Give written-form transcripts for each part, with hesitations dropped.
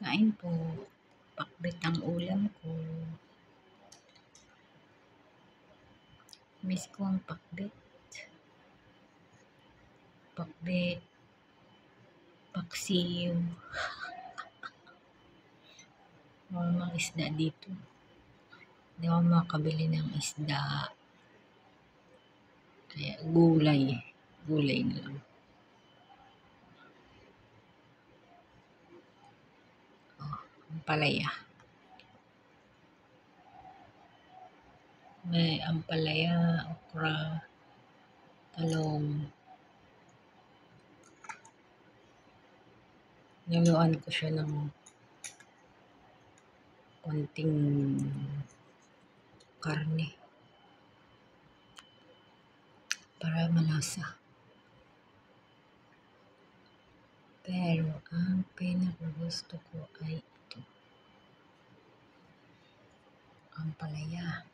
Kain po. Pakbet ang ulam ko. Miss ko ang pakbet. Pakbet. Paksiw. Mga isda dito. Hindi ako makabili ng isda. Kaya gulay. Gulay na lang. Ampalaya. May ampalaya, okra, talong. Niluan ko siya ng konting karne para malasa. Pero ang pinakagusto ko ay ito. Ampalaya.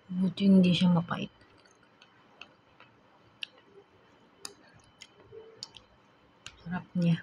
Buti hindi siya mapait. Sarap niya.